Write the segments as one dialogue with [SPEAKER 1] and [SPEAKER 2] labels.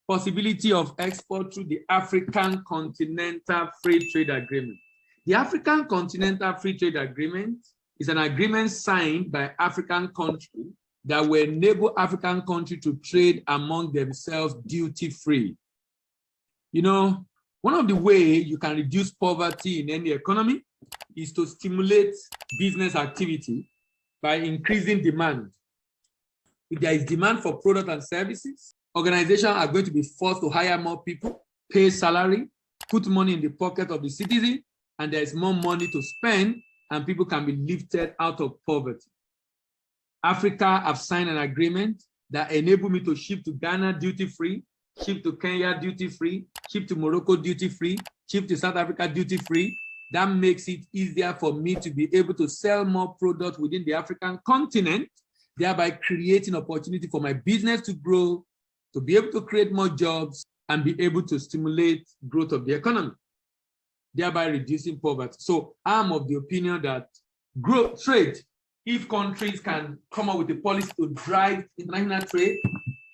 [SPEAKER 1] possibility of export through the African Continental Free Trade Agreement. The African Continental Free Trade Agreement is an agreement signed by African countries that will enable African countries to trade among themselves duty-free. You know, one of the ways you can reduce poverty in any economy is to stimulate business activity by increasing demand. If there is demand for products and services, organizations are going to be forced to hire more people, pay salary, put money in the pocket of the citizen, and there is more money to spend, and people can be lifted out of poverty. Africa have signed an agreement that enables me to ship to Ghana duty-free, ship to Kenya duty-free, ship to Morocco duty-free, ship to South Africa duty-free. That makes it easier for me to be able to sell more products within the African continent, thereby creating opportunity for my business to grow, to be able to create more jobs, and be able to stimulate growth of the economy, thereby reducing poverty. So I'm of the opinion that growth trade, if countries can come up with a policy to drive international trade,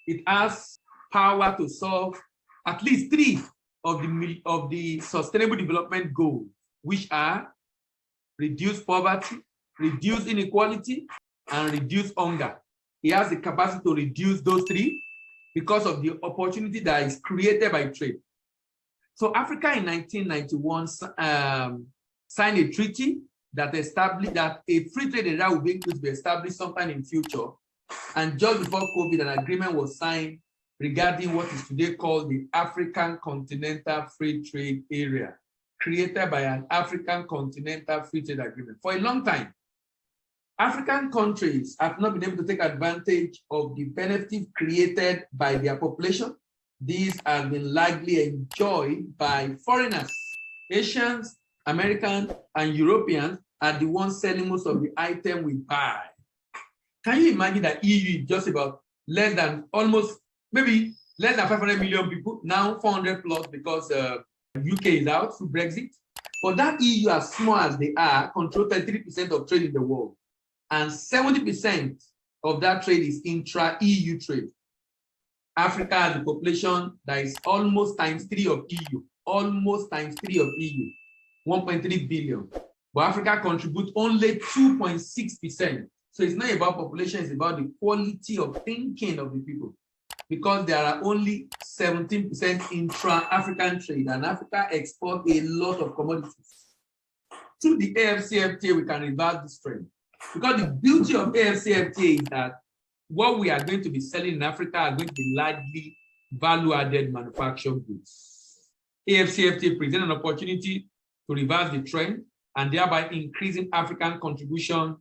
[SPEAKER 1] it has power to solve at least 3 of the sustainable development goals, which are reduce poverty, reduce inequality, and reduce hunger. It has the capacity to reduce those 3 because of the opportunity that is created by trade. So Africa in 1991 signed a treaty that established that a free trade area will be able to be established sometime in future. And just before COVID, an agreement was signed regarding what is today called the African Continental Free Trade Area, created by an African Continental Free Trade Agreement. For a long time, African countries have not been able to take advantage of the benefits created by their population. These have been largely enjoyed by foreigners. Asians, Americans, and Europeans are the ones selling most of the items we buy. Can you imagine that EU is just about less than maybe less than 500 million people, now 400 plus because UK is out through Brexit. But that EU, as small as they are, control 33% of trade in the world. And 70% of that trade is intra-EU trade. Africa has a population that is almost times 3 of EU, almost times 3 of EU, 1.3 billion. But Africa contributes only 2.6%. So it's not about population, it's about the quality of thinking of the people. Because there are only 17% intra-African trade, and Africa exports a lot of commodities. Through the AFCFTA, we can reverse this trend. Because the beauty of AFCFTA is that what we are going to be selling in Africa are going to be largely value-added manufactured goods. AFCFTA presents an opportunity to reverse the trend and thereby increasing African contribution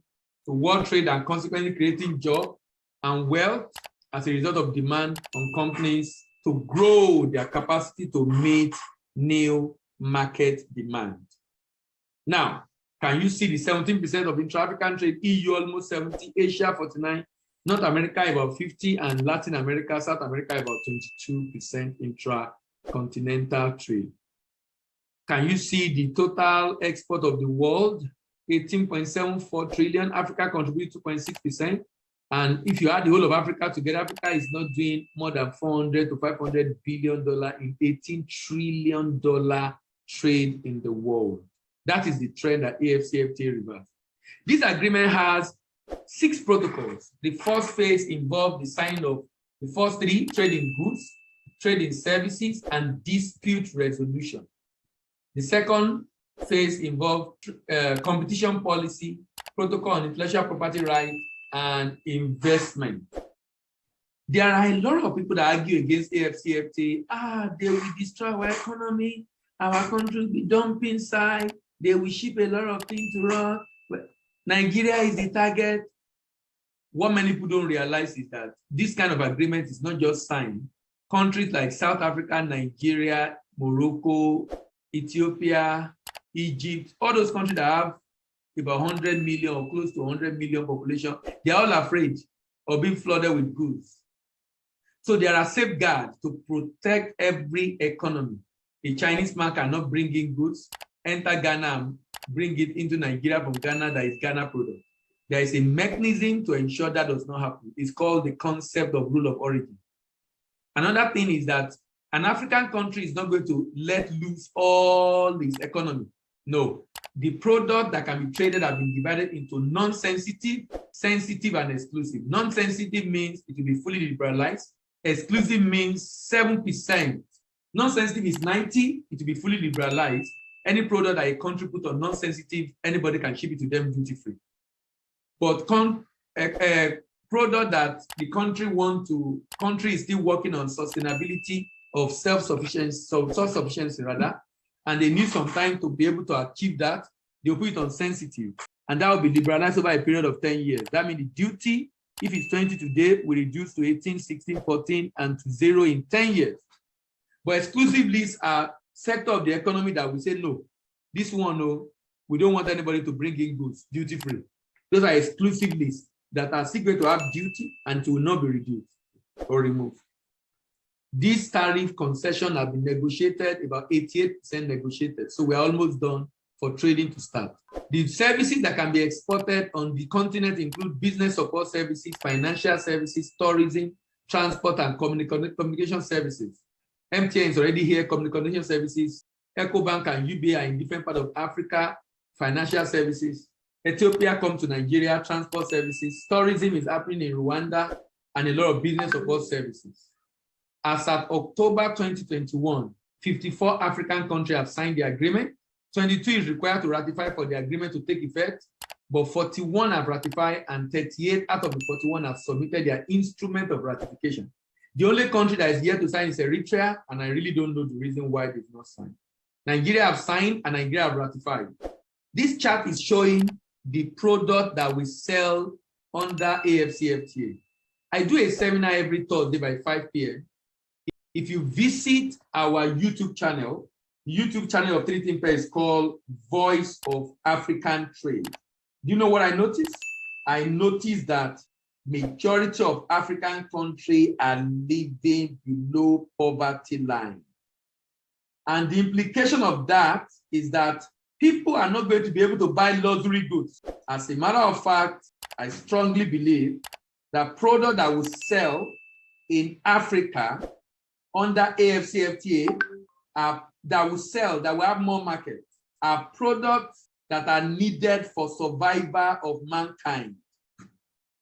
[SPEAKER 1] to world trade and consequently creating jobs and wealth as a result of demand on companies to grow their capacity to meet new market demand. Now, can you see the 17% of intra-African trade, EU almost 70, Asia 49, North America about 50, and Latin America, South America about 22% intra-continental trade. Can you see the total export of the world? 18.74 trillion, Africa contributes 2.6%. And if you add the whole of Africa together, Africa is not doing more than $400 to $500 billion in $18 trillion trade in the world. That is the trend that AFCFTA reversed. This agreement has 6 protocols. The first phase involved the signing of the first 3, trade in goods, trade in services, and dispute resolution. The second phase involved competition policy, protocol on intellectual property rights, and investment. There are a lot of people that argue against AFCFTA. They will destroy our economy, our country will be dumping side, they will ship a lot of things to us. But Nigeria is the target. What many people don't realize is that this kind of agreement is not just signed. Countries like South Africa, Nigeria, Morocco, Ethiopia, Egypt, all those countries that have about 100 million or close to 100 million population, they're all afraid of being flooded with goods. So there are safeguards to protect every economy. A Chinese man cannot bring in goods, enter Ghana and bring it into Nigeria from Ghana that is Ghana product. There is a mechanism to ensure that does not happen. It's called the concept of rule of origin. Another thing is that an African country is not going to let loose all its economy. No, the product that can be traded have been divided into non-sensitive, sensitive, and exclusive. Non-sensitive means it will be fully liberalized. Exclusive means 7%. Non-sensitive is 90, it will be fully liberalized. Any product that a country put on non-sensitive, anybody can ship it to them duty-free. But product that the country is still working on sustainability of self-sufficiency rather, and they need some time to be able to achieve that, they'll put it on sensitive, and that will be liberalized over a period of 10 years. That means the duty, if it's 20 today, will reduce to 18, 16, 14, and to 0 in 10 years. But exclusive lists are sector of the economy that we say, no, this one, no, we don't want anybody to bring in goods duty-free. Those are exclusive lists that are still going to have duty and will not be reduced or removed. These tariff concessions have been negotiated, about 88% negotiated. So we're almost done for trading to start. The services that can be exported on the continent include business support services, financial services, tourism, transport, and communication services. MTN is already here, communication services. EcoBank and UBA are in different parts of Africa, financial services. Ethiopia comes to Nigeria, transport services. Tourism is happening in Rwanda, and a lot of business support services. As at October 2021, 54 African countries have signed the agreement. 22 is required to ratify for the agreement to take effect, but 41 have ratified, and 38 out of the 41 have submitted their instrument of ratification. The only country that is yet to sign is Eritrea, and I really don't know the reason why they've not signed. Nigeria have signed, and Nigeria have ratified. This chart is showing the product that we sell under AFCFTA. I do a seminar every Thursday by 5 p.m. If you visit our YouTube channel of 3 Think is called Voice of African Trade. Do you know what I noticed? I noticed that majority of African countries are living below poverty line. And the implication of that is that people are not going to be able to buy luxury goods. As a matter of fact, I strongly believe that products that will sell in Africa under AFCFTA that will have more market are products that are needed for survival of mankind.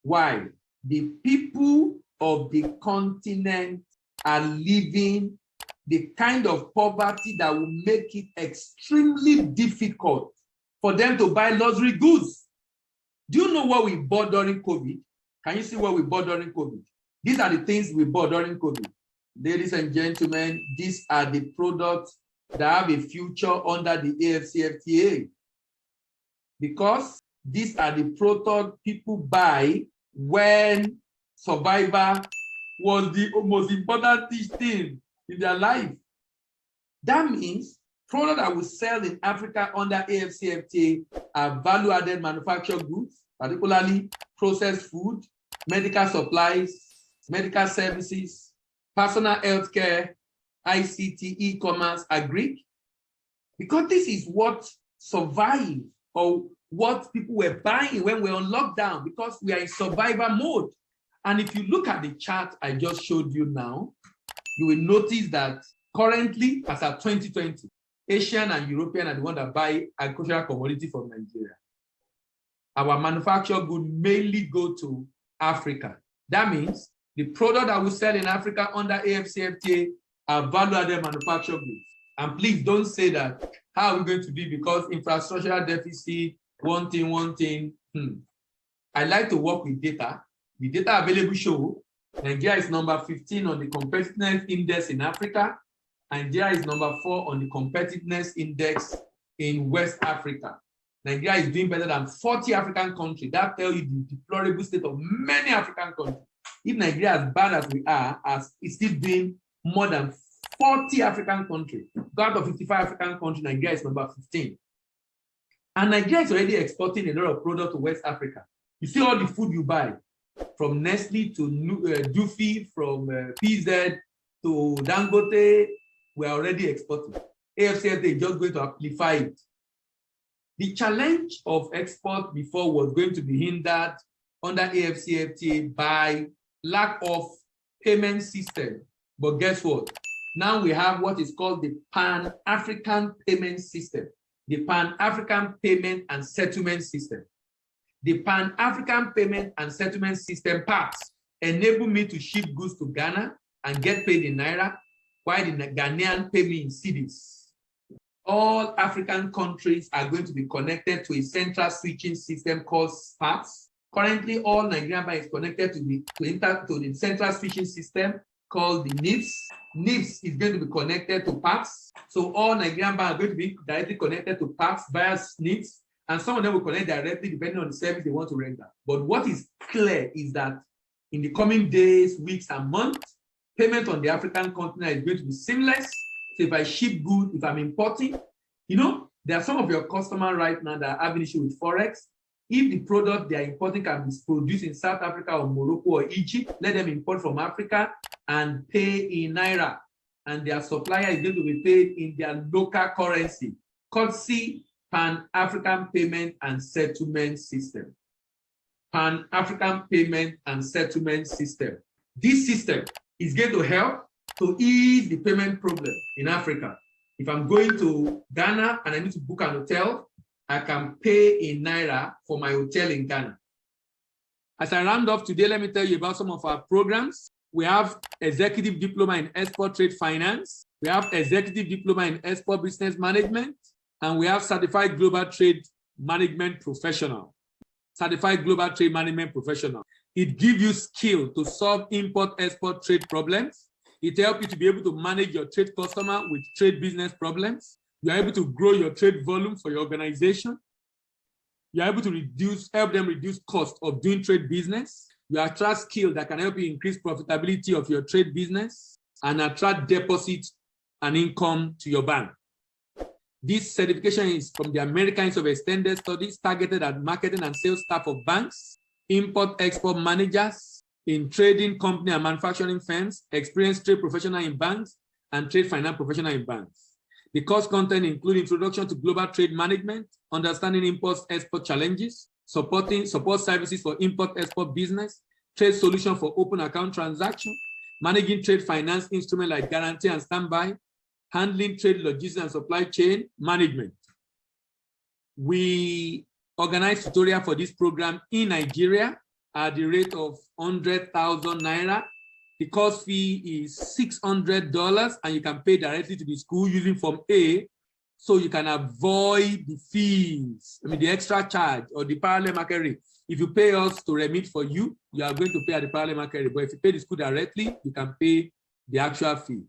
[SPEAKER 1] Why? The people of the continent are living the kind of poverty that will make it extremely difficult for them to buy luxury goods. Do you know what we bought during COVID? Can you see what we bought during COVID? These are the things we bought during COVID. Ladies and gentlemen, these are the products that have a future under the AFCFTA. Because these are the products people buy when survival was the most important thing in their life. That means products that we sell in Africa under AFCFTA are value-added manufactured goods, particularly processed food, medical supplies, medical services, personal health care, ICT, e-commerce, agri. Because this is what survived or what people were buying when we were on lockdown, because we are in survival mode. And if you look at the chart I just showed you now, you will notice that currently, as of 2020, Asian and European are the ones that buy agricultural commodity from Nigeria. Our manufactured goods mainly go to Africa. That means the product that we sell in Africa under AFCFTA are value-added manufactured goods. And please don't say that, how are we going to do because infrastructural deficit, one thing. I like to work with data. The data available show Nigeria is number 15 on the competitiveness index in Africa. Nigeria is number 4 on the competitiveness index in West Africa. Nigeria is doing better than 40 African countries. That tells you the deplorable state of many African countries. If Nigeria is as bad as we are, as it's still doing more than 40 African countries. Out of 55 African countries, Nigeria is number 15. And Nigeria is already exporting a lot of product to West Africa. You see all the food you buy, from Nestle to Dufy, from PZ to Dangote, we are already exporting. AFCFTA is just going to amplify it. The challenge of export before was going to be hindered under AFCFTA by lack of payment system But guess what? Now we have what is called the Pan-African Payment System, the Pan-African Payment and Settlement System. The Pan-African Payment and Settlement System parts enable me to ship goods to Ghana and get paid in Naira, while the Ghanaian pay me in cedis. All African countries are going to be connected to a central switching system called PAX. Currently, all Nigerian banks is connected to the central switching system called the NIPS. NIPS is going to be connected to PAX. So all Nigerian banks are going to be directly connected to PAX via NIPS, and some of them will connect directly depending on the service they want to render. But what is clear is that in the coming days, weeks, and months, payment on the African continent is going to be seamless. So if I ship goods, if I'm importing, you know, there are some of your customers right now that are having issue with Forex. If the product they are importing can be produced in South Africa or Morocco or Egypt, let them import from Africa and pay in Naira. And their supplier is going to be paid in their local currency, courtesy Pan-African Payment and Settlement System. Pan-African Payment and Settlement System. This system is going to help to ease the payment problem in Africa. If I'm going to Ghana and I need to book an hotel, I can pay in Naira for my hotel in Ghana. As I round off today, let me tell you about some of our programs. We have Executive Diploma in Export Trade Finance. We have Executive Diploma in Export Business Management. And we have Certified Global Trade Management Professional. Certified Global Trade Management Professional. It gives you skill to solve import-export trade problems. It helps you to be able to manage your trade customer with trade business problems. You're able to grow your trade volume for your organization. You're able to help them reduce cost of doing trade business. You attract skill that can help you increase profitability of your trade business and attract deposits and income to your bank. This certification is from the American Institute of Extended Studies targeted at marketing and sales staff of banks, import-export managers, in trading company and manufacturing firms, experienced trade professional in banks, and trade finance professional in banks. The course content includes introduction to global trade management, understanding import-export challenges, support services for import-export business, trade solution for open account transaction, managing trade finance instruments like guarantee and standby, handling trade logistics and supply chain management. We organize tutorial for this program in Nigeria at the rate of 100,000 Naira. The course fee is $600 and you can pay directly to the school using Form A, so you can avoid the fees, the extra charge or the parallel market rate. If you pay us to remit for you, you are going to pay at the parallel market rate. But if you pay the school directly, you can pay the actual fee.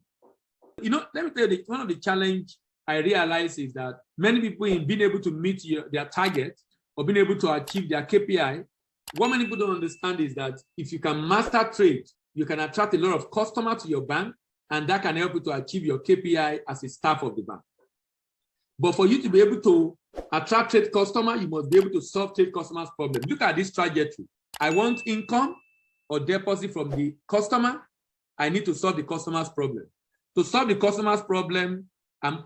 [SPEAKER 1] You know, let me tell you, one of the challenge I realize is that many people in being able to meet their target or being able to achieve their KPI, what many people don't understand is that if you can master trade, you can attract a lot of customers to your bank, and that can help you to achieve your KPI as a staff of the bank. But for you to be able to attract trade customer, you must be able to solve trade customers' problems. Look at this trajectory. I want income or deposit from the customer. I need to solve the customer's problem. To solve the customer's problem, I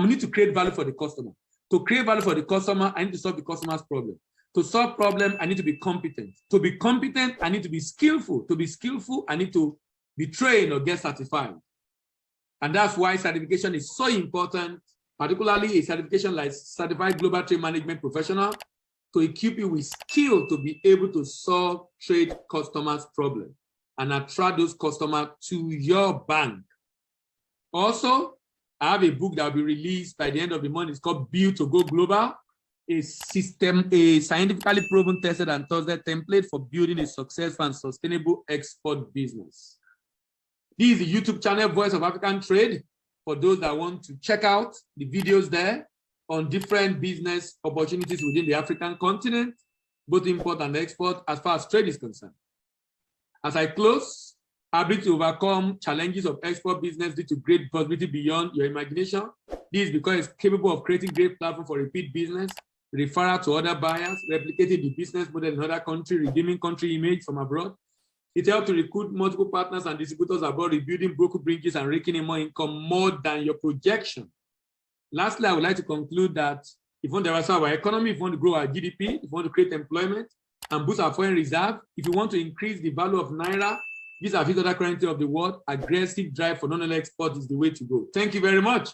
[SPEAKER 1] need to create value for the customer. To create value for the customer, I need to solve the customer's problem. To solve problem, I need to be competent. To be competent, I need to be skillful. To be skillful, I need to be trained or get certified. And that's why certification is so important, particularly a certification like Certified Global Trade Management Professional, to equip you with skill to be able to solve trade customers' problem and attract those customers to your bank. Also, I have a book that will be released by the end of the month. It's called Build to Go Global, a scientifically proven, tested, and trusted template for building a successful and sustainable export business. This is the YouTube channel, Voice of African Trade, for those that want to check out the videos there on different business opportunities within the African continent, both import and export, as far as trade is concerned. As I close, ability to overcome challenges of export business due to great possibility beyond your imagination. This is because it's capable of creating great platform for repeat business, referral to other buyers, replicating the business model in other countries, redeeming country image from abroad. It helps to recruit multiple partners and distributors abroad, rebuilding broken bridges and raking in more income more than your projection. Lastly, I would like to conclude that if you want to diversify our economy, if you want to grow our GDP, if you want to create employment and boost our foreign reserve, if you want to increase the value of Naira vis-a-vis other currency of the world, aggressive drive for non-oil export is the way to go. Thank you very much.